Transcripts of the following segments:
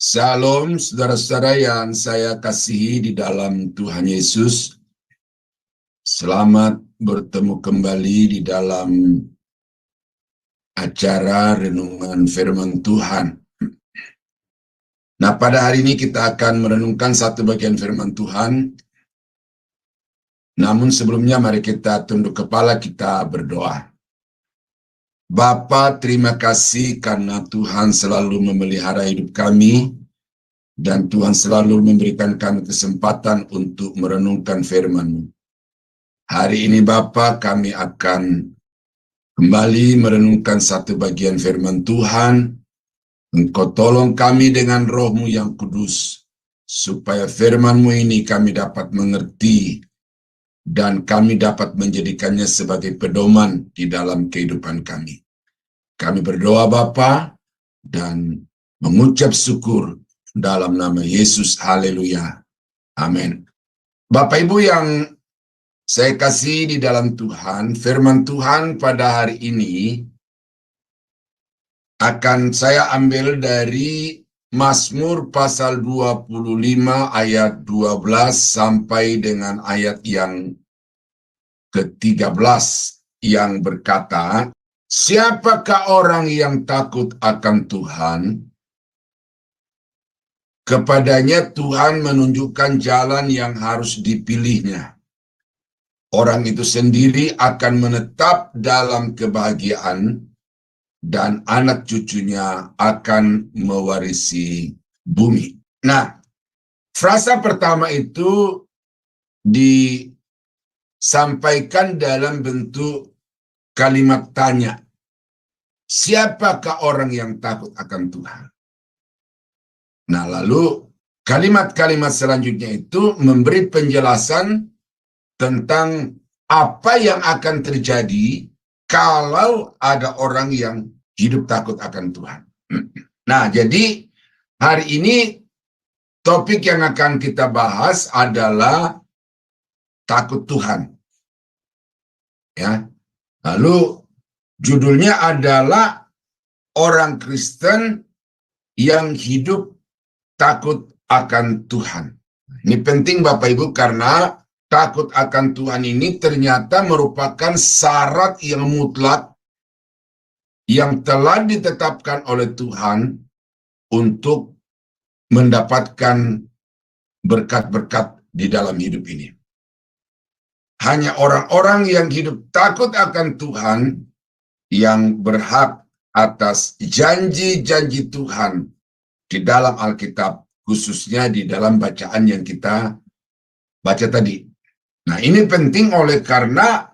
Salam saudara-saudara yang saya kasihi di dalam Tuhan Yesus. Selamat bertemu kembali di dalam acara Renungan Firman Tuhan. Nah, pada hari ini kita akan merenungkan satu bagian firman Tuhan. Namun sebelumnya mari kita tunduk kepala, kita berdoa. Bapa, terima kasih karena Tuhan selalu memelihara hidup kami. Dan Tuhan selalu memberikan kami kesempatan untuk merenungkan firman-Mu. Hari ini Bapa, kami akan kembali merenungkan satu bagian firman Tuhan. Engkau tolong kami dengan Roh-Mu yang kudus, supaya firman-Mu ini kami dapat mengerti, dan kami dapat menjadikannya sebagai pedoman di dalam kehidupan kami. Kami berdoa Bapa, dan mengucap syukur dalam nama Yesus, haleluya, amin. Bapak Ibu yang saya kasih di dalam Tuhan, firman Tuhan pada hari ini akan saya ambil dari Mazmur pasal 25 ayat 12 sampai dengan ayat yang ke-13 yang berkata, siapakah orang yang takut akan Tuhan? Kepadanya Tuhan menunjukkan jalan yang harus dipilihnya. Orang itu sendiri akan menetap dalam kebahagiaan, dan anak cucunya akan mewarisi bumi. Nah, frasa pertama itu disampaikan dalam bentuk kalimat tanya. Siapakah orang yang takut akan Tuhan? Nah, lalu kalimat-kalimat selanjutnya itu memberi penjelasan tentang apa yang akan terjadi kalau ada orang yang hidup takut akan Tuhan. Nah, jadi hari ini topik yang akan kita bahas adalah takut Tuhan. Ya. Lalu judulnya adalah orang Kristen yang hidup takut akan Tuhan. Ini penting Bapak Ibu karena takut akan Tuhan ini ternyata merupakan syarat yang mutlak yang telah ditetapkan oleh Tuhan untuk mendapatkan berkat-berkat di dalam hidup ini. Hanya orang-orang yang hidup takut akan Tuhan yang berhak atas janji-janji Tuhan di dalam Alkitab, khususnya di dalam bacaan yang kita baca tadi. Nah, ini penting oleh karena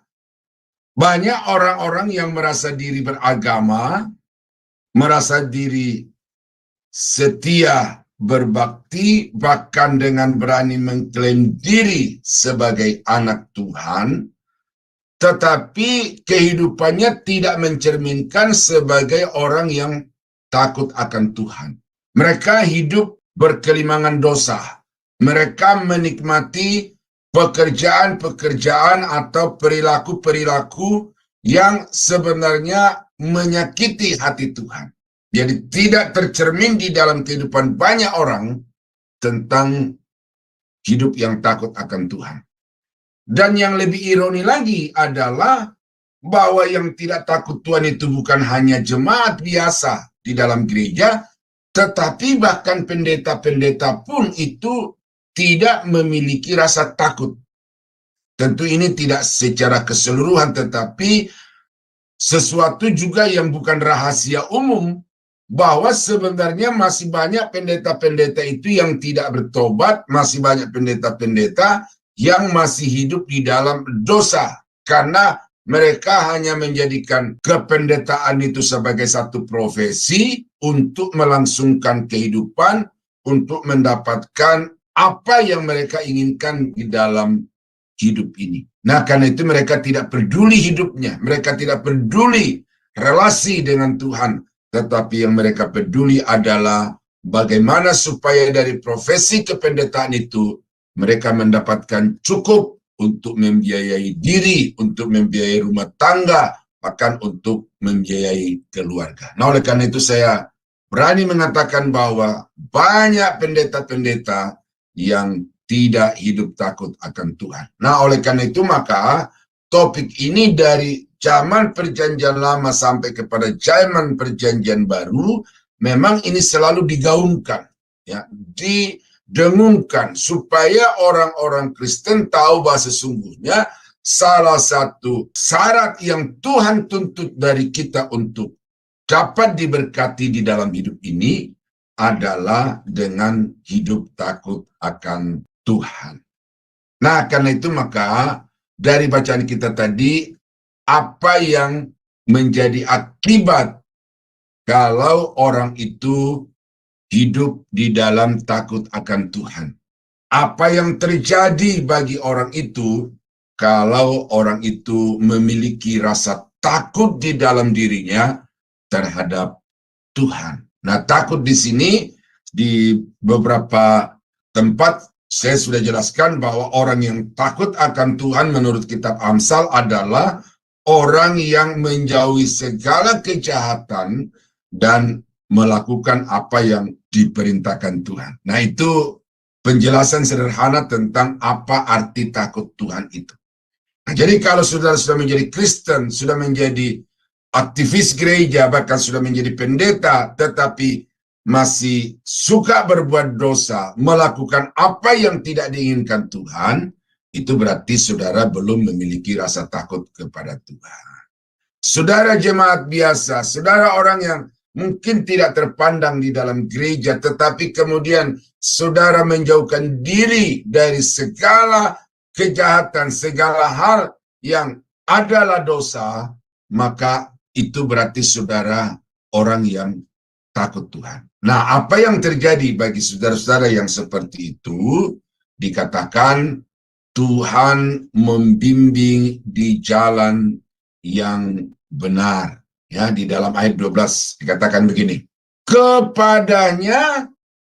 banyak orang-orang yang merasa diri beragama, merasa diri setia berbakti, bahkan dengan berani mengklaim diri sebagai anak Tuhan, tetapi kehidupannya tidak mencerminkan sebagai orang yang takut akan Tuhan. Mereka hidup berkelimangan dosa. Mereka menikmati pekerjaan-pekerjaan atau perilaku-perilaku yang sebenarnya menyakiti hati Tuhan. Jadi tidak tercermin di dalam kehidupan banyak orang tentang hidup yang takut akan Tuhan. Dan yang lebih ironi lagi adalah bahwa yang tidak takut Tuhan itu bukan hanya jemaat biasa di dalam gereja, tetapi bahkan pendeta-pendeta pun itu tidak memiliki rasa takut. Tentu ini tidak secara keseluruhan, tetapi sesuatu juga yang bukan rahasia umum, bahwa sebenarnya masih banyak pendeta-pendeta itu yang tidak bertobat, masih banyak pendeta-pendeta yang masih hidup di dalam dosa, karena mereka hanya menjadikan kependetaan itu sebagai satu profesi untuk melangsungkan kehidupan, untuk mendapatkan apa yang mereka inginkan di dalam hidup ini. Nah, karena itu mereka tidak peduli hidupnya, mereka tidak peduli relasi dengan Tuhan, tetapi yang mereka peduli adalah bagaimana supaya dari profesi kependetaan itu mereka mendapatkan cukup untuk membiayai diri, untuk membiayai rumah tangga, bahkan untuk membiayai keluarga. Nah, oleh karena itu saya berani mengatakan bahwa banyak pendeta-pendeta yang tidak hidup takut akan Tuhan. Nah, oleh karena itu maka topik ini dari zaman Perjanjian Lama sampai kepada zaman Perjanjian Baru, memang ini selalu digaungkan, ya, didengungkan supaya orang-orang Kristen tahu bahwa sesungguhnya salah satu syarat yang Tuhan tuntut dari kita untuk dapat diberkati di dalam hidup ini adalah dengan hidup takut akan Tuhan. Nah, karena itu maka dari bacaan kita tadi, apa yang menjadi akibat kalau orang itu hidup di dalam takut akan Tuhan? Apa yang terjadi bagi orang itu kalau orang itu memiliki rasa takut di dalam dirinya terhadap Tuhan? Nah, takut di sini di beberapa tempat saya sudah jelaskan bahwa orang yang takut akan Tuhan menurut kitab Amsal adalah orang yang menjauhi segala kejahatan dan melakukan apa yang diperintahkan Tuhan. Nah, itu penjelasan sederhana tentang apa arti takut Tuhan itu. Nah, jadi kalau saudara sudah menjadi Kristen, sudah menjadi aktivis gereja, bahkan sudah menjadi pendeta, tetapi masih suka berbuat dosa, melakukan apa yang tidak diinginkan Tuhan, itu berarti saudara belum memiliki rasa takut kepada Tuhan. Saudara jemaat biasa, saudara orang yang mungkin tidak terpandang di dalam gereja, tetapi kemudian saudara menjauhkan diri dari segala kejahatan, segala hal yang adalah dosa, maka itu berarti saudara orang yang takut Tuhan. Nah, apa yang terjadi bagi saudara-saudara yang seperti itu? Dikatakan Tuhan membimbing di jalan yang benar. Ya, di dalam ayat 12 dikatakan begini. Kepadanya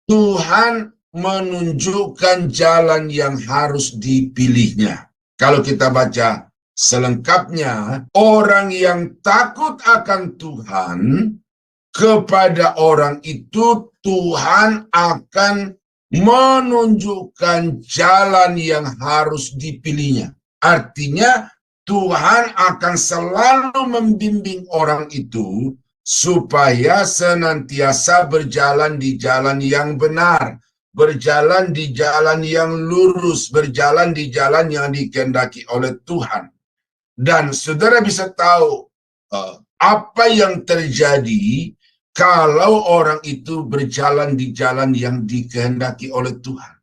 Tuhan menunjukkan jalan yang harus dipilihnya. Kalau kita baca selengkapnya, orang yang takut akan Tuhan, kepada orang itu Tuhan akan menunjukkan jalan yang harus dipilihnya. Artinya Tuhan akan selalu membimbing orang itu supaya senantiasa berjalan di jalan yang benar, berjalan di jalan yang lurus, berjalan di jalan yang dikehendaki oleh Tuhan. Dan saudara bisa tahu apa yang terjadi kalau orang itu berjalan di jalan yang dikehendaki oleh Tuhan.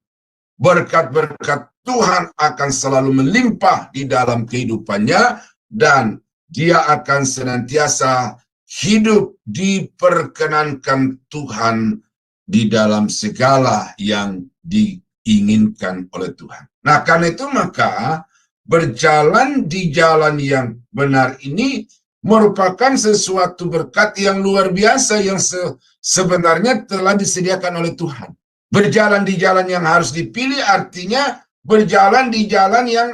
Berkat-berkat Tuhan akan selalu melimpah di dalam kehidupannya, dan dia akan senantiasa hidup diperkenankan Tuhan di dalam segala yang diinginkan oleh Tuhan. Nah, karena itu maka berjalan di jalan yang benar ini merupakan sesuatu berkat yang luar biasa yang sebenarnya telah disediakan oleh Tuhan. Berjalan di jalan yang harus dipilih artinya berjalan di jalan yang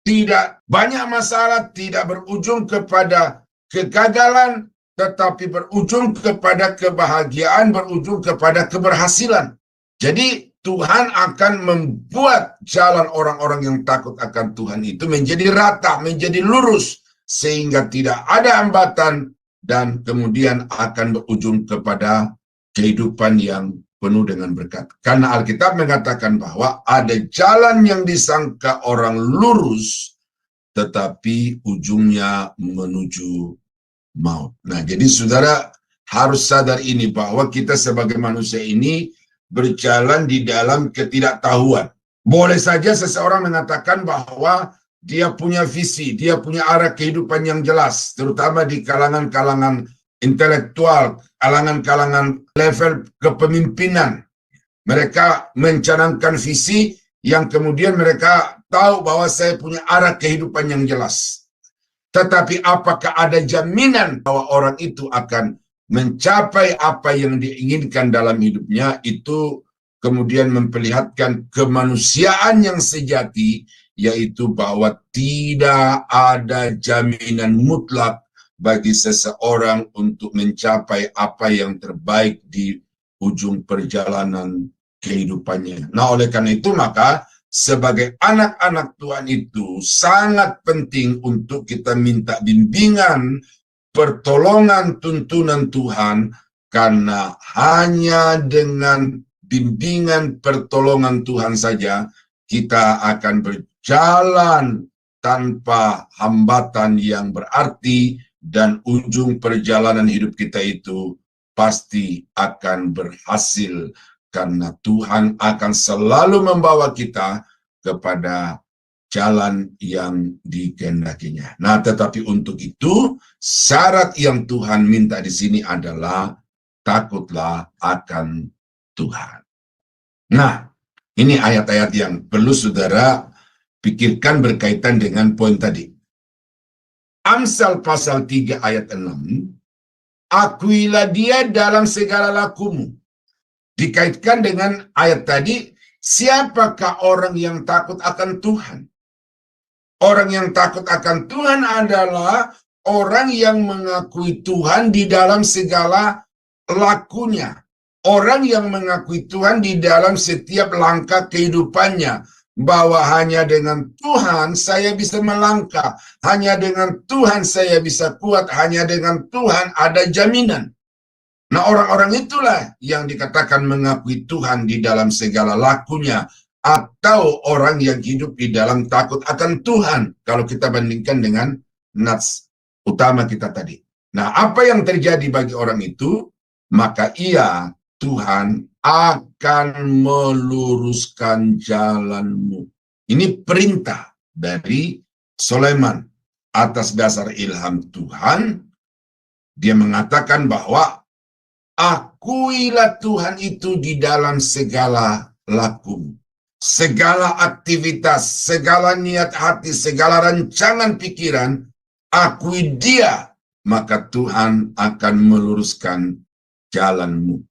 tidak banyak masalah, tidak berujung kepada kegagalan, tetapi berujung kepada kebahagiaan, berujung kepada keberhasilan. Jadi Tuhan akan membuat jalan orang-orang yang takut akan Tuhan itu menjadi rata, menjadi lurus, sehingga tidak ada hambatan dan kemudian akan berujung kepada kehidupan yang penuh dengan berkat. Karena Alkitab mengatakan bahwa ada jalan yang disangka orang lurus, tetapi ujungnya menuju maut. Nah, jadi saudara harus sadar ini bahwa kita sebagai manusia ini berjalan di dalam ketidaktahuan. Boleh saja seseorang mengatakan bahwa dia punya visi, dia punya arah kehidupan yang jelas, terutama di kalangan-kalangan intelektual, kalangan-kalangan level kepemimpinan. Mereka mencanangkan visi yang kemudian mereka tahu bahwa saya punya arah kehidupan yang jelas. Tetapi apakah ada jaminan bahwa orang itu akan mencapai apa yang diinginkan dalam hidupnya? Itu kemudian memperlihatkan kemanusiaan yang sejati, yaitu bahwa tidak ada jaminan mutlak bagi seseorang untuk mencapai apa yang terbaik di ujung perjalanan kehidupannya. Nah, oleh karena itu maka sebagai anak-anak Tuhan itu sangat penting untuk kita minta bimbingan, pertolongan, tuntunan Tuhan, karena hanya dengan bimbingan pertolongan Tuhan saja kita akan berjalan tanpa hambatan yang berarti, dan ujung perjalanan hidup kita itu pasti akan berhasil karena Tuhan akan selalu membawa kita kepada jalan yang dikehendakinya. Nah, tetapi untuk itu syarat yang Tuhan minta di sini adalah takutlah akan Tuhan. Nah, ini ayat-ayat yang perlu saudara pikirkan berkaitan dengan poin tadi. Amsal pasal 3 ayat 6, akuilah dia dalam segala lakumu. Dikaitkan dengan ayat tadi, siapakah orang yang takut akan Tuhan? Orang yang takut akan Tuhan adalah orang yang mengakui Tuhan di dalam segala lakunya. Orang yang mengakui Tuhan di dalam setiap langkah kehidupannya. Bahwa hanya dengan Tuhan saya bisa melangkah. Hanya dengan Tuhan saya bisa kuat. Hanya dengan Tuhan ada jaminan. Nah, orang-orang itulah yang dikatakan mengakui Tuhan di dalam segala lakunya. Atau orang yang hidup di dalam takut akan Tuhan. Kalau kita bandingkan dengan nats utama kita tadi. Nah, apa yang terjadi bagi orang itu? Maka ia, Tuhan, akan meluruskan jalanmu. Ini perintah dari Sulaiman atas dasar ilham Tuhan. Dia mengatakan bahwa akuilah Tuhan itu di dalam segala lakumu. Segala aktivitas, segala niat hati, segala rancangan pikiran, akui Dia, maka Tuhan akan meluruskan jalanmu.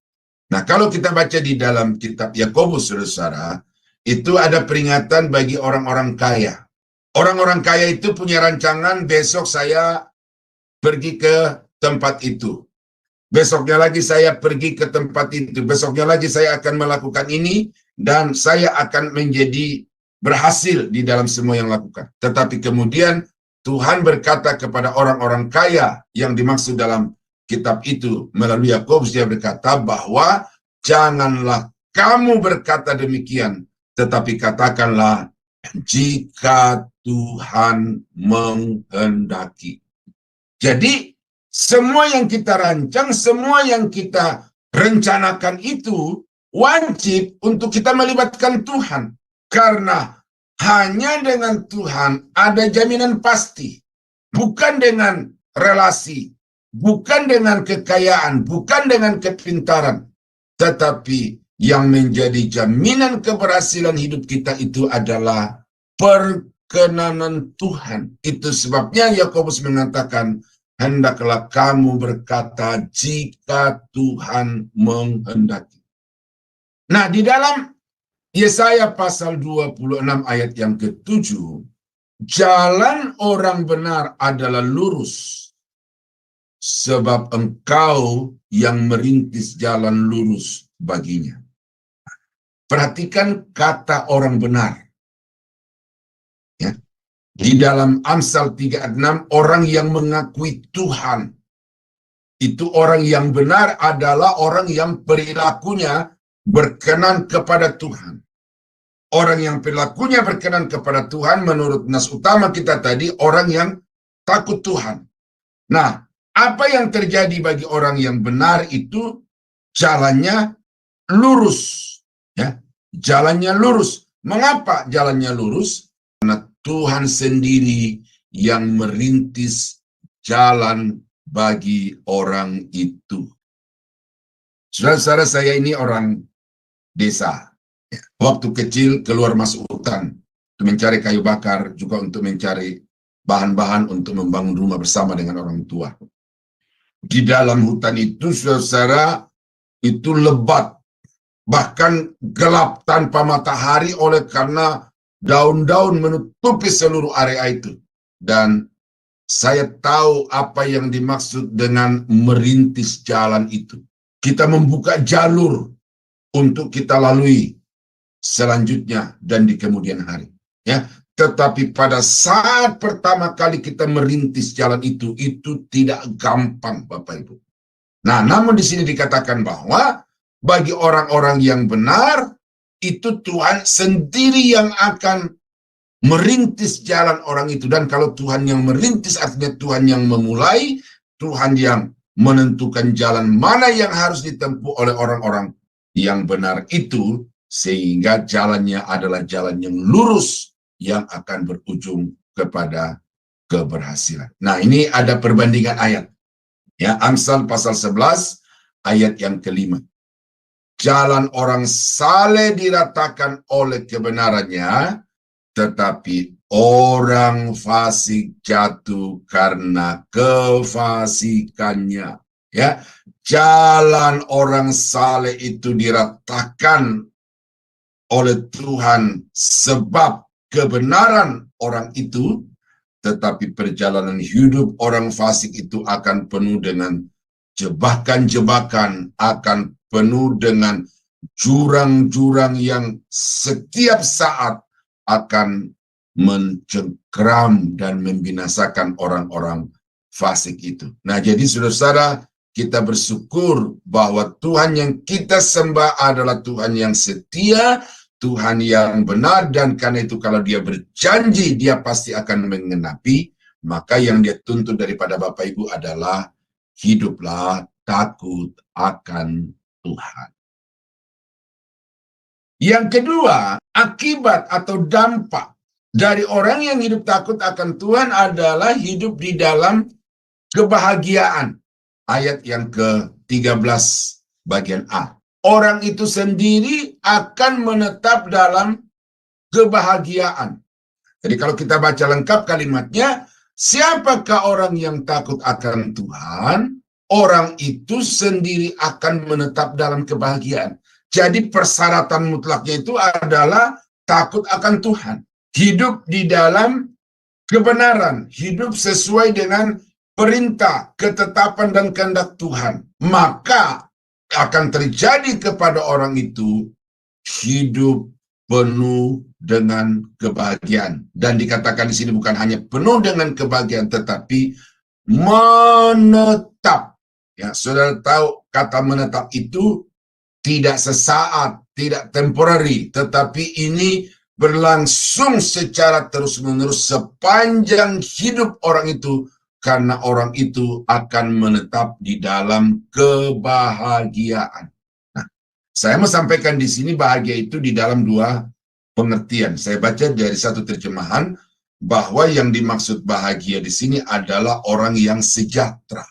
Nah, kalau kita baca di dalam kitab Yakobus, saudara-saudara, itu ada peringatan bagi orang-orang kaya. Orang-orang kaya itu punya rancangan, besok saya pergi ke tempat itu. Besoknya lagi saya pergi ke tempat itu. Besoknya lagi saya akan melakukan ini, dan saya akan menjadi berhasil di dalam semua yang lakukan. Tetapi kemudian Tuhan berkata kepada orang-orang kaya yang dimaksud dalam kitab itu melalui Yakobus, dia berkata bahwa janganlah kamu berkata demikian, tetapi katakanlah jika Tuhan menghendaki. Jadi semua yang kita rancang, semua yang kita rencanakan itu wajib untuk kita melibatkan Tuhan. Karena hanya dengan Tuhan ada jaminan pasti. Bukan dengan relasi, bukan dengan kekayaan, bukan dengan kepintaran. Tetapi yang menjadi jaminan keberhasilan hidup kita itu adalah perkenanan Tuhan. Itu sebabnya Yakobus mengatakan, hendaklah kamu berkata jika Tuhan menghendaki. Nah, di dalam Yesaya pasal 26 ayat yang ke-7, jalan orang benar adalah lurus, sebab engkau yang merintis jalan lurus baginya. Perhatikan kata orang benar. Ya. Di dalam Amsal 3:6, orang yang mengakui Tuhan. Itu orang yang benar adalah orang yang perilakunya berkenan kepada Tuhan. Orang yang perilakunya berkenan kepada Tuhan menurut nas utama kita tadi, orang yang takut Tuhan. Nah, apa yang terjadi bagi orang yang benar itu jalannya lurus. Ya, jalannya lurus. Mengapa jalannya lurus? Karena Tuhan sendiri yang merintis jalan bagi orang itu. Saudara-saudara, saya ini orang desa. Waktu kecil keluar masuk hutan untuk mencari kayu bakar, juga untuk mencari bahan-bahan untuk membangun rumah bersama dengan orang tua. Di dalam hutan itu, saudara, itu lebat, bahkan gelap tanpa matahari oleh karena daun-daun menutupi seluruh area itu. Dan Saya tahu apa yang dimaksud dengan merintis jalan itu. Kita membuka jalur untuk kita lalui selanjutnya dan di kemudian hari. Ya, tetapi pada saat pertama kali kita merintis jalan itu tidak gampang, Bapak Ibu. Nah, namun di sini dikatakan bahwa bagi orang-orang yang benar, itu Tuhan sendiri yang akan merintis jalan orang itu. Dan kalau Tuhan yang merintis, artinya Tuhan yang memulai, Tuhan yang menentukan jalan mana yang harus ditempuh oleh orang-orang yang benar itu, sehingga jalannya adalah jalan yang lurus, yang akan berujung kepada keberhasilan. Nah, ini ada perbandingan ayat. Ya, Amsal pasal 11 ayat yang kelima. Jalan orang saleh diratakan oleh kebenarannya, tetapi orang fasik jatuh karena kefasikannya. Ya, jalan orang saleh itu diratakan oleh Tuhan sebab kebenaran orang itu, tetapi perjalanan hidup orang fasik itu akan penuh dengan jebakan-jebakan, akan penuh dengan jurang-jurang yang setiap saat akan mencengkeram dan membinasakan orang-orang fasik itu. Nah, jadi saudara-saudara, kita bersyukur bahwa Tuhan yang kita sembah adalah Tuhan yang setia, Tuhan yang benar, dan karena itu kalau dia berjanji, dia pasti akan mengenapi. Maka yang dia tuntut daripada Bapak Ibu adalah hiduplah takut akan Tuhan. Yang kedua, akibat atau dampak dari orang yang hidup takut akan Tuhan adalah hidup di dalam kebahagiaan. Ayat yang ke-13 bagian A. Orang itu sendiri akan menetap dalam kebahagiaan. Jadi kalau kita baca lengkap kalimatnya, siapakah orang yang takut akan Tuhan? Orang itu sendiri akan menetap dalam kebahagiaan. Jadi persyaratan mutlaknya itu adalah takut akan Tuhan. Hidup di dalam kebenaran, hidup sesuai dengan perintah, ketetapan, dan kehendak Tuhan. Maka akan terjadi kepada orang itu hidup penuh dengan kebahagiaan. Dan dikatakan di sini bukan hanya penuh dengan kebahagiaan, tetapi menetap. Ya, saudara tahu kata menetap itu tidak sesaat, tidak temporary, tetapi ini berlangsung secara terus-menerus sepanjang hidup orang itu, karena orang itu akan menetap di dalam kebahagiaan. Nah, saya mau sampaikan di sini bahagia itu di dalam dua pengertian. Saya baca dari satu terjemahan bahwa yang dimaksud bahagia di sini adalah orang yang sejahtera.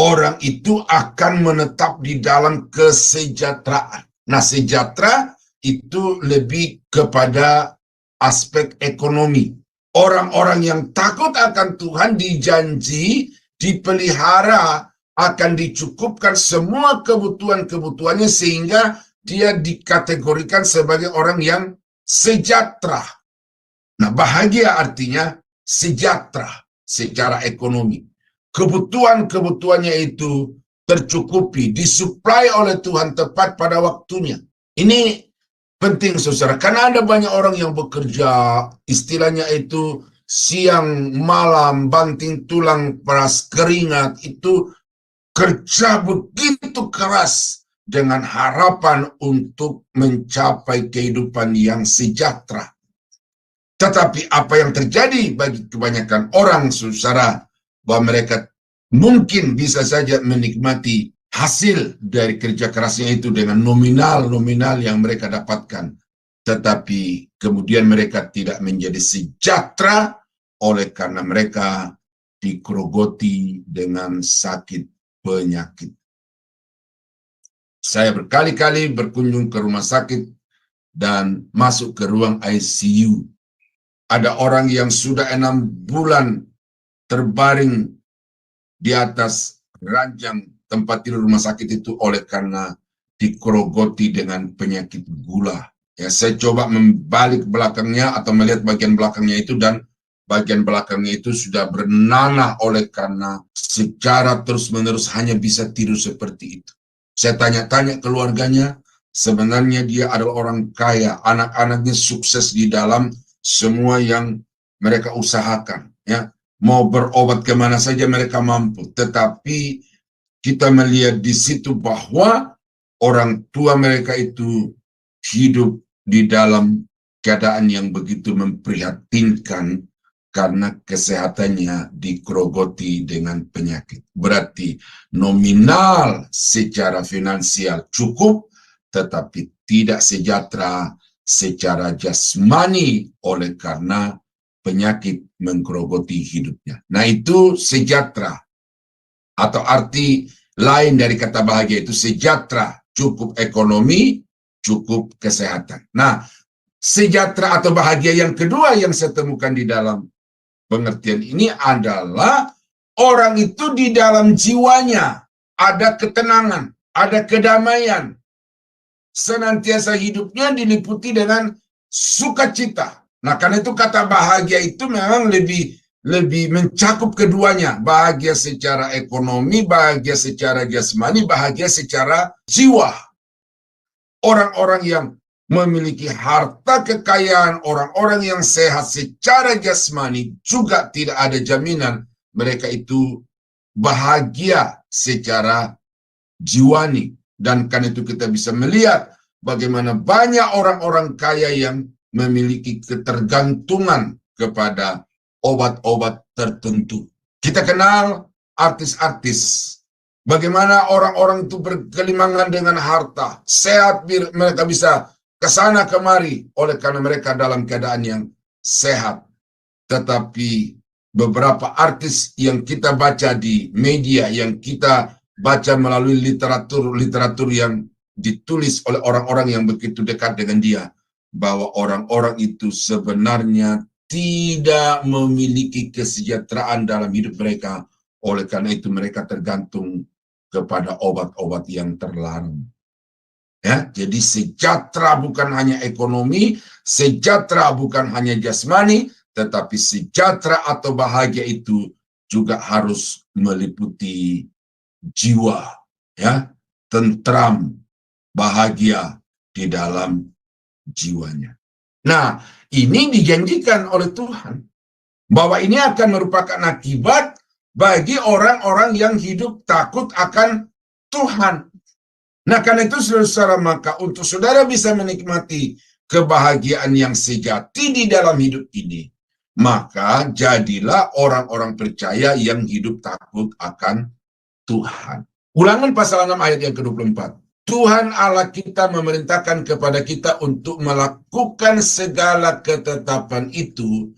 Orang itu akan menetap di dalam kesejahteraan. Nah, sejahtera itu lebih kepada aspek ekonomi. Orang-orang yang takut akan Tuhan dijanji, dipelihara, akan dicukupkan semua kebutuhan-kebutuhannya sehingga dia dikategorikan sebagai orang yang sejahtera. Nah, bahagia artinya sejahtera secara ekonomi. Kebutuhan-kebutuhannya itu tercukupi, disuplai oleh Tuhan tepat pada waktunya. Ini penting, saudara, karena ada banyak orang yang bekerja, istilahnya itu siang malam, banting tulang, peras keringat, itu kerja begitu keras dengan harapan untuk mencapai kehidupan yang sejahtera. Tetapi apa yang terjadi bagi kebanyakan orang, saudara, bahwa mereka mungkin bisa saja menikmati hasil dari kerja kerasnya itu dengan nominal-nominal yang mereka dapatkan. Tetapi kemudian mereka tidak menjadi sejahtera oleh karena mereka digerogoti dengan sakit penyakit. Saya berkali-kali berkunjung ke rumah sakit dan masuk ke ruang ICU. Ada orang yang sudah 6 bulan terbaring di atas ranjang tempat tidur rumah sakit itu oleh karena digerogoti dengan penyakit gula. Ya, saya coba membalik belakangnya atau melihat bagian belakangnya itu dan bagian belakangnya itu sudah bernanah oleh karena secara terus-menerus hanya bisa tidur seperti itu. Saya tanya-tanya keluarganya, sebenarnya dia adalah orang kaya, anak-anaknya sukses di dalam semua yang mereka usahakan, ya. Mau berobat kemana saja mereka mampu, tetapi kita melihat di situ bahwa orang tua mereka itu hidup di dalam keadaan yang begitu memprihatinkan karena kesehatannya digerogoti dengan penyakit. Berarti nominal secara finansial cukup, tetapi tidak sejahtera secara jasmani oleh karena penyakit menggerogoti hidupnya. Nah, itu sejahtera, atau arti lain dari kata bahagia itu sejahtera, cukup ekonomi, cukup kesehatan. Nah, sejahtera atau bahagia yang kedua yang saya temukan di dalam pengertian ini adalah orang itu di dalam jiwanya ada ketenangan, ada kedamaian. Senantiasa hidupnya diliputi dengan sukacita. Nah, karena itu kata bahagia itu memang lebih mencakup keduanya. Bahagia secara ekonomi, bahagia secara jasmani, bahagia secara jiwa. Orang-orang yang memiliki harta kekayaan, orang-orang yang sehat secara jasmani juga tidak ada jaminan mereka itu bahagia secara jiwani. Dan karena itu kita bisa melihat bagaimana banyak orang-orang kaya yang memiliki ketergantungan kepada obat-obat tertentu. Kita kenal artis-artis. Bagaimana orang-orang itu berkelimangan dengan harta. Sehat, mereka bisa ke sana kemari oleh karena mereka dalam keadaan yang sehat. Tetapi beberapa artis yang kita baca di media, yang kita baca melalui literatur yang ditulis oleh orang-orang yang begitu dekat dengan dia, bahwa orang-orang itu sebenarnya tidak memiliki kesejahteraan dalam hidup mereka. Oleh karena itu mereka tergantung kepada obat-obat yang terlarang. Ya, jadi sejahtera bukan hanya ekonomi, sejahtera bukan hanya jasmani, tetapi sejahtera atau bahagia itu juga harus meliputi jiwa, ya, tentram, bahagia di dalam jiwanya. Nah, ini dijanjikan oleh Tuhan bahwa ini akan merupakan akibat bagi orang-orang yang hidup takut akan Tuhan. Nah, karena itu saudara, maka untuk saudara bisa menikmati kebahagiaan yang sejati di dalam hidup ini, maka jadilah orang-orang percaya yang hidup takut akan Tuhan. Ulangan pasal 6 ayat yang ke-24. Tuhan Allah kita memerintahkan kepada kita untuk melakukan segala ketetapan itu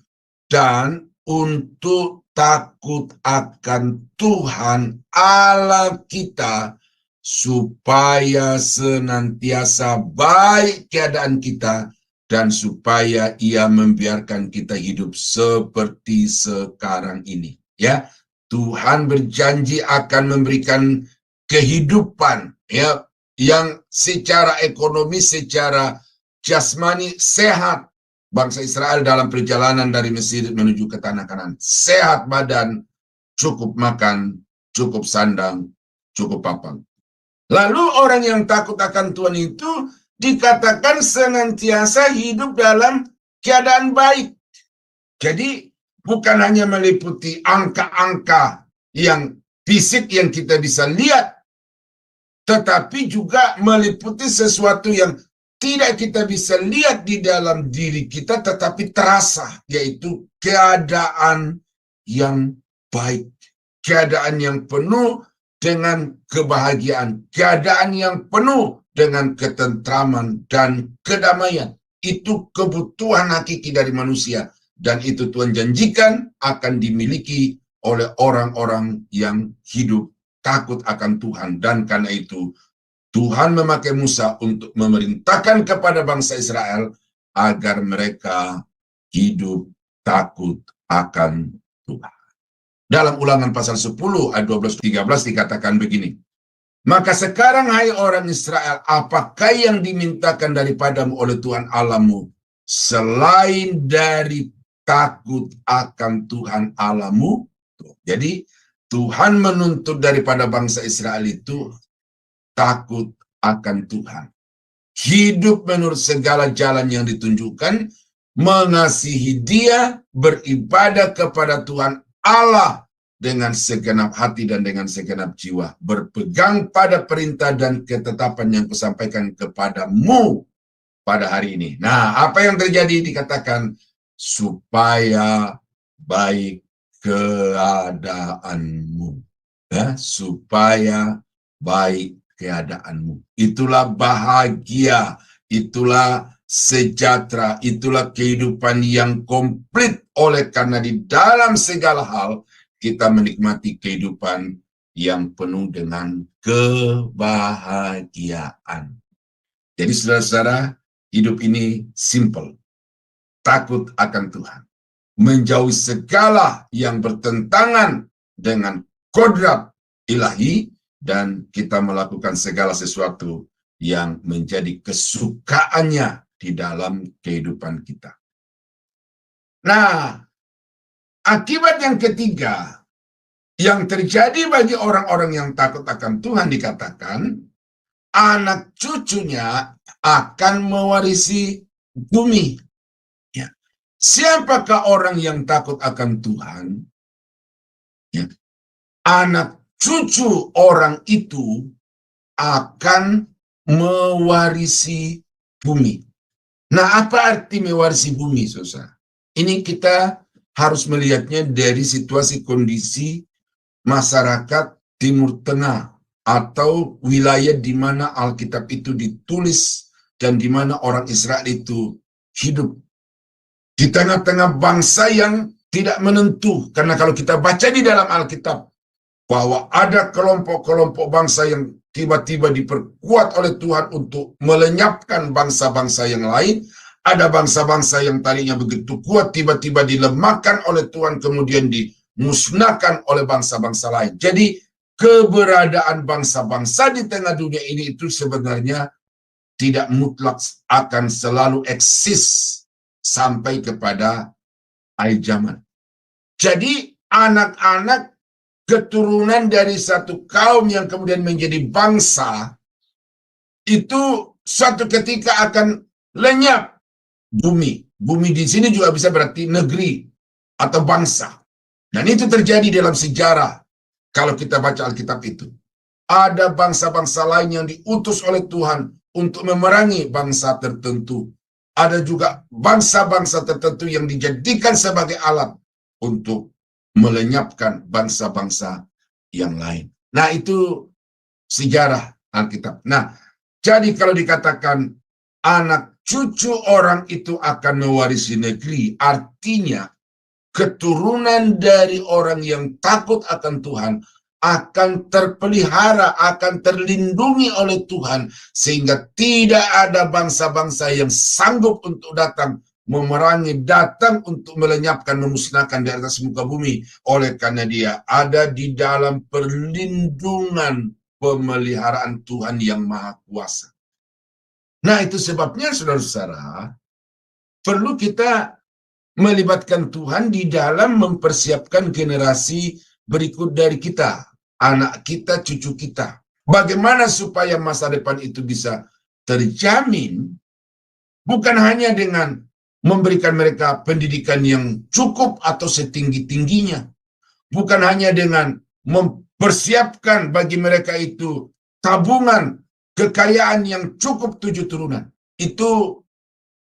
dan untuk takut akan Tuhan Allah kita supaya senantiasa baik keadaan kita dan supaya Ia membiarkan kita hidup seperti sekarang ini. Ya, Tuhan berjanji akan memberikan kehidupan, ya, yang secara ekonomi, secara jasmani sehat. Bangsa Israel dalam perjalanan dari Mesir menuju ke tanah Kanaan, sehat badan, cukup makan, cukup sandang, cukup papan. Lalu orang yang takut akan Tuhan itu dikatakan senantiasa hidup dalam keadaan baik. Jadi bukan hanya meliputi angka-angka yang fisik yang kita bisa lihat, tetapi juga meliputi sesuatu yang tidak kita bisa lihat di dalam diri kita, tetapi terasa, yaitu keadaan yang baik, keadaan yang penuh dengan kebahagiaan, keadaan yang penuh dengan ketentraman dan kedamaian. Itu kebutuhan hakiki dari manusia, dan itu Tuhan janjikan akan dimiliki oleh orang-orang yang hidup takut akan Tuhan. Dan karena itu Tuhan memakai Musa untuk memerintahkan kepada bangsa Israel agar mereka hidup takut akan Tuhan. Dalam Ulangan pasal 10 ayat 12-13 dikatakan begini. Maka sekarang hai orang Israel, apakah yang dimintakan daripadamu oleh Tuhan Allahmu selain dari takut akan Tuhan Allahmu. Jadi Tuhan menuntut daripada bangsa Israel itu takut akan Tuhan. Hidup menurut segala jalan yang ditunjukkan, mengasihi Dia, beribadah kepada Tuhan Allah dengan segenap hati dan dengan segenap jiwa, berpegang pada perintah dan ketetapan yang kusampaikan kepadamu pada hari ini. Nah, apa yang terjadi dikatakan supaya baik keadaanmu, ya, supaya baik keadaanmu. Itulah bahagia, itulah sejahtera, itulah kehidupan yang komplit, oleh karena di dalam segala hal kita menikmati kehidupan yang penuh dengan kebahagiaan. Jadi saudara-saudara, hidup ini simple. Takut akan Tuhan, menjauhi segala yang bertentangan dengan kodrat ilahi, dan kita melakukan segala sesuatu yang menjadi kesukaannya di dalam kehidupan kita. Nah, akibat yang ketiga yang terjadi bagi orang-orang yang takut akan Tuhan dikatakan, anak cucunya akan mewarisi bumi. Ya. Siapakah orang yang takut akan Tuhan? Ya. Anak cucu orang itu akan mewarisi bumi. Nah, apa arti mewarisi bumi, saudara? Ini kita harus melihatnya dari situasi kondisi masyarakat Timur Tengah atau wilayah di mana Alkitab itu ditulis dan di mana orang Israel itu hidup. Di tengah-tengah bangsa yang tidak menentu, karena kalau kita baca di dalam Alkitab, bahwa ada kelompok-kelompok bangsa yang tiba-tiba diperkuat oleh Tuhan untuk melenyapkan bangsa-bangsa yang lain. Ada bangsa-bangsa yang tadinya begitu kuat, tiba-tiba dilemahkan oleh Tuhan, kemudian dimusnahkan oleh bangsa-bangsa lain. Jadi keberadaan bangsa-bangsa di tengah dunia ini itu sebenarnya tidak mutlak akan selalu eksis sampai kepada akhir zaman. Jadi anak-anak keturunan dari satu kaum yang kemudian menjadi bangsa, itu suatu ketika akan lenyap bumi. Bumi di sini juga bisa berarti negeri atau bangsa. Dan itu terjadi dalam sejarah. Kalau kita baca Alkitab itu, ada bangsa-bangsa lain yang diutus oleh Tuhan untuk memerangi bangsa tertentu. Ada juga bangsa-bangsa tertentu yang dijadikan sebagai alat untuk melenyapkan bangsa-bangsa yang lain. Nah, itu sejarah Alkitab. Nah, jadi kalau dikatakan anak cucu orang itu akan mewarisi negeri, artinya keturunan dari orang yang takut akan Tuhan akan terpelihara, akan terlindungi oleh Tuhan, sehingga tidak ada bangsa-bangsa yang sanggup untuk datang memerangi, datang untuk melenyapkan, memusnahkan di atas muka bumi. Oleh karena dia ada di dalam perlindungan pemeliharaan Tuhan yang Maha Kuasa. Nah, itu sebabnya saudara-saudara, perlu kita melibatkan Tuhan di dalam mempersiapkan generasi berikut dari kita, anak kita, cucu kita. Bagaimana supaya masa depan itu bisa terjamin, bukan hanya dengan memberikan mereka pendidikan yang cukup atau setinggi-tingginya, bukan hanya dengan mempersiapkan bagi mereka itu tabungan kekayaan yang cukup 7 turunan. Itu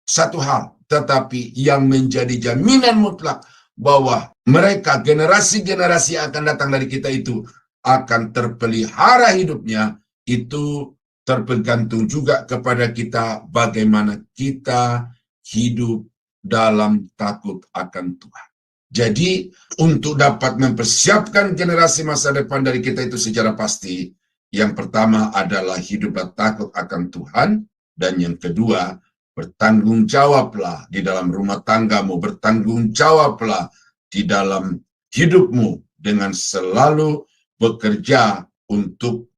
satu hal, tetapi yang menjadi jaminan mutlak bahwa mereka, generasi-generasi yang akan datang dari kita itu akan terpelihara hidupnya, itu tergantung juga kepada kita bagaimana kita hidup dalam takut akan Tuhan. Jadi untuk dapat mempersiapkan generasi masa depan dari kita itu secara pasti, yang pertama adalah hiduplah takut akan Tuhan, dan yang kedua, bertanggung jawablah di dalam rumah tanggamu, bertanggung jawablah di dalam hidupmu dengan selalu bekerja untuk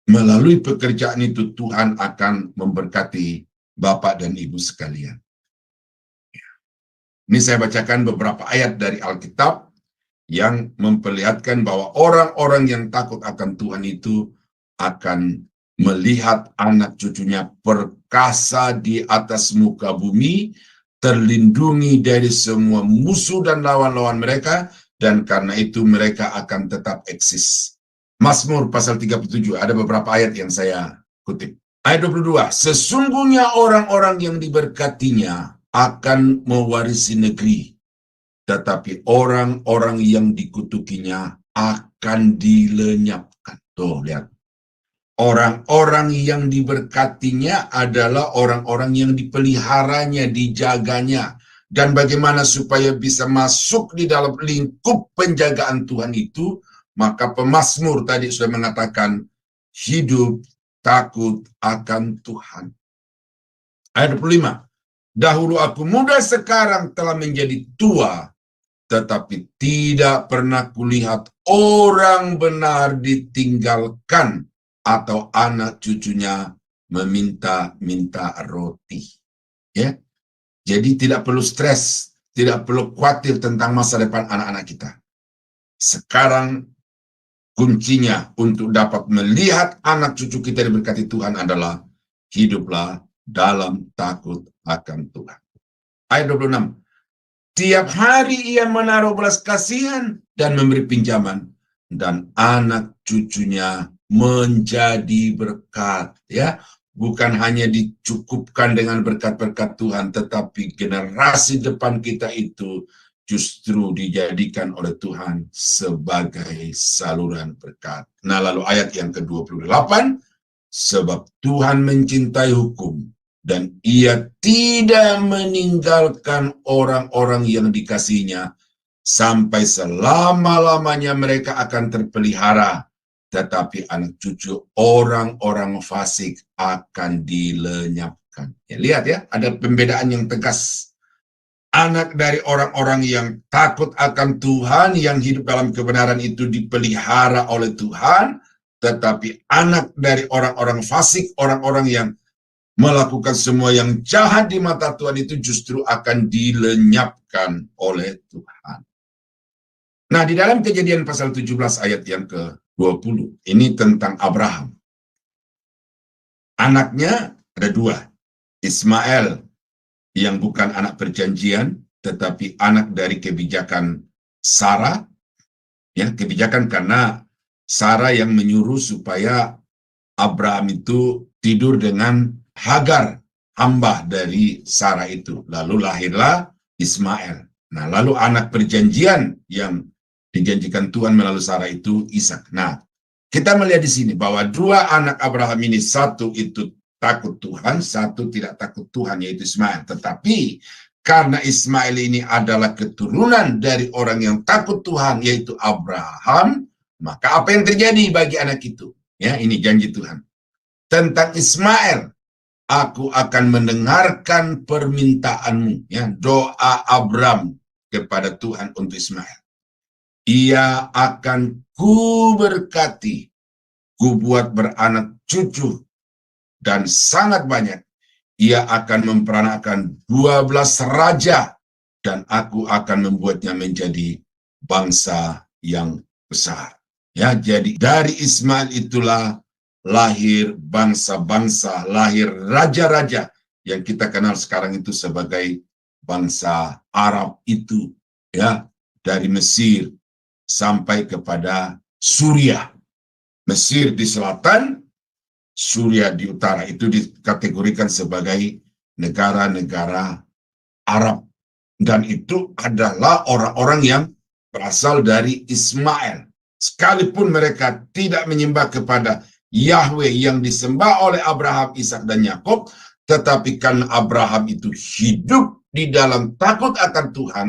melalui pekerjaan itu Tuhan akan memberkati Bapak dan Ibu sekalian. Ini saya bacakan beberapa ayat dari Alkitab yang memperlihatkan bahwa orang-orang yang takut akan Tuhan itu akan melihat anak cucunya perkasa di atas muka bumi, terlindungi dari semua musuh dan lawan-lawan mereka, dan karena itu mereka akan tetap eksis. Mazmur pasal 37, ada beberapa ayat yang saya kutip. Ayat 22, sesungguhnya orang-orang yang diberkatinya akan mewarisi negeri, tetapi orang-orang yang dikutukinya akan dilenyapkan. Tuh, lihat. Orang-orang yang diberkatinya adalah orang-orang yang dipeliharanya, dijaganya. Dan bagaimana supaya bisa masuk di dalam lingkup penjagaan Tuhan itu, maka pemazmur tadi sudah mengatakan, hidup takut akan Tuhan. Ayat 25, dahulu aku muda, sekarang telah menjadi tua, tetapi tidak pernah kulihat orang benar ditinggalkan atau anak cucunya meminta-minta roti. Ya, jadi tidak perlu stres, tidak perlu khawatir tentang masa depan anak-anak kita. Sekarang kuncinya untuk dapat melihat anak cucu kita diberkati Tuhan adalah hiduplah dalam takut akan Tuhan. Ayat 26. Tiap hari ia menaruh belas kasihan dan memberi pinjaman, dan anak cucunya menjadi berkat. Ya, bukan hanya dicukupkan dengan berkat-berkat Tuhan, tetapi generasi depan kita itu justru dijadikan oleh Tuhan sebagai saluran berkat. Nah, lalu ayat yang ke-28, sebab Tuhan mencintai hukum, dan ia tidak meninggalkan orang-orang yang dikasihinya, sampai selama-lamanya mereka akan terpelihara, tetapi anak cucu orang-orang fasik akan dilenyapkan. Ya, lihat ya, ada pembedaan yang tegas. Anak dari orang-orang yang takut akan Tuhan, yang hidup dalam kebenaran itu dipelihara oleh Tuhan, tetapi anak dari orang-orang fasik, orang-orang yang melakukan semua yang jahat di mata Tuhan itu justru akan dilenyapkan oleh Tuhan. Nah, di dalam Kejadian pasal 17 ayat yang ke-20, ini tentang Abraham. Anaknya ada dua, Ismail yang bukan anak perjanjian, tetapi anak dari kebijakan Sarah, ya, kebijakan karena Sarah yang menyuruh supaya Abraham itu tidur dengan Hagar, hamba dari Sarah itu. Lalu lahirlah Ismail. Nah, lalu anak perjanjian yang dijanjikan Tuhan melalui Sarah itu Ishak. Nah, kita melihat di sini bahwa dua anak Abraham ini, satu itu takut Tuhan, satu tidak takut Tuhan, yaitu Ismail. Tetapi karena Ismail ini adalah keturunan dari orang yang takut Tuhan, yaitu Abraham, maka apa yang terjadi bagi anak itu? Ya, ini janji Tuhan. Tentang Ismail, aku akan mendengarkan permintaanmu. Ya, doa Abraham kepada Tuhan untuk Ismail. Ia akan kuberkati, kubuat beranak cucu, dan sangat banyak. Ia akan memperanakan 12 raja, dan aku akan membuatnya menjadi bangsa yang besar. Ya, jadi dari Ismail itulah lahir bangsa-bangsa, lahir raja-raja yang kita kenal sekarang itu sebagai bangsa Arab itu, ya, dari Mesir sampai kepada Suriah. Mesir di selatan, Suriah di utara, itu dikategorikan sebagai negara-negara Arab. Dan itu adalah orang-orang yang berasal dari Ismail. Sekalipun mereka tidak menyembah kepada Yahweh yang disembah oleh Abraham, Ishak, dan Yakub, tetapi karena Abraham itu hidup di dalam takut akan Tuhan,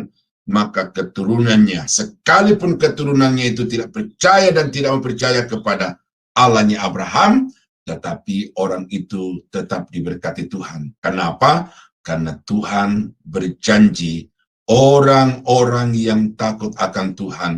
maka keturunannya, sekalipun keturunannya itu tidak percaya dan tidak mempercaya kepada Allahnya Abraham, tetapi orang itu tetap diberkati Tuhan. Kenapa? Karena Tuhan berjanji orang-orang yang takut akan Tuhan,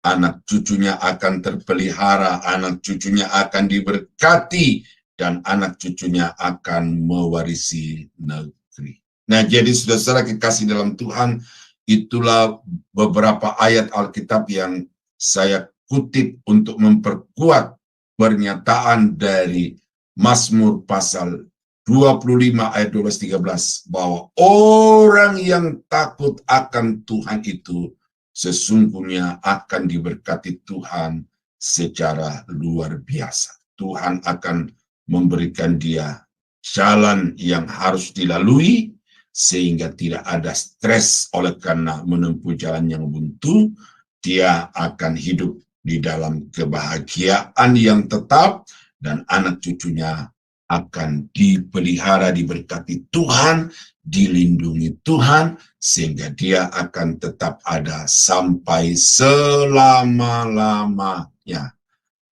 anak cucunya akan terpelihara, anak cucunya akan diberkati, dan anak cucunya akan mewarisi negeri. Nah, jadi saudara-saudara kekasih dalam Tuhan, itulah beberapa ayat Alkitab yang saya kutip untuk memperkuat pernyataan dari Mazmur pasal 25 ayat 12-13 bahwa orang yang takut akan Tuhan itu sesungguhnya akan diberkati Tuhan secara luar biasa. Tuhan akan memberikan dia jalan yang harus dilalui sehingga tidak ada stres oleh karena menempuh jalan yang buntu. Dia akan hidup di dalam kebahagiaan yang tetap dan anak cucunya akan dipelihara, diberkati Tuhan, dilindungi Tuhan, sehingga dia akan tetap ada sampai selama-lamanya.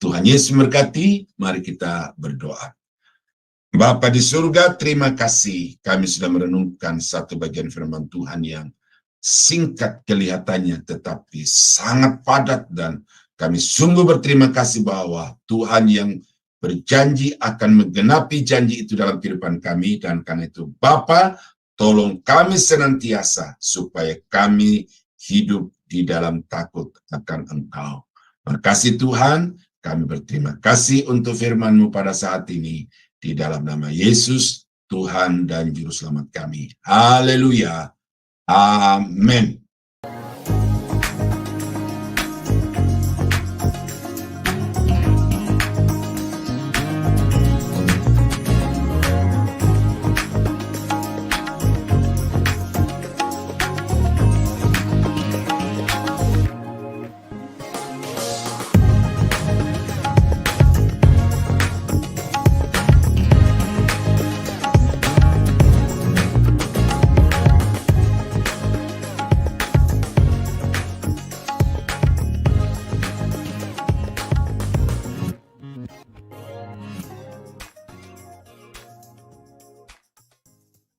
Tuhan Yesus memberkati, mari kita berdoa. Bapa di surga, terima kasih kami sudah merenungkan satu bagian firman Tuhan yang singkat kelihatannya tetapi sangat padat, dan kami sungguh berterima kasih bahwa Tuhan yang berjanji akan menggenapi janji itu dalam kehidupan kami. Dan karena itu Bapa, tolong kami senantiasa supaya kami hidup di dalam takut akan Engkau. Makasih Tuhan, kami berterima kasih untuk firman-Mu pada saat ini. Di dalam nama Yesus, Tuhan dan Juru Selamat kami. Haleluya. Amin.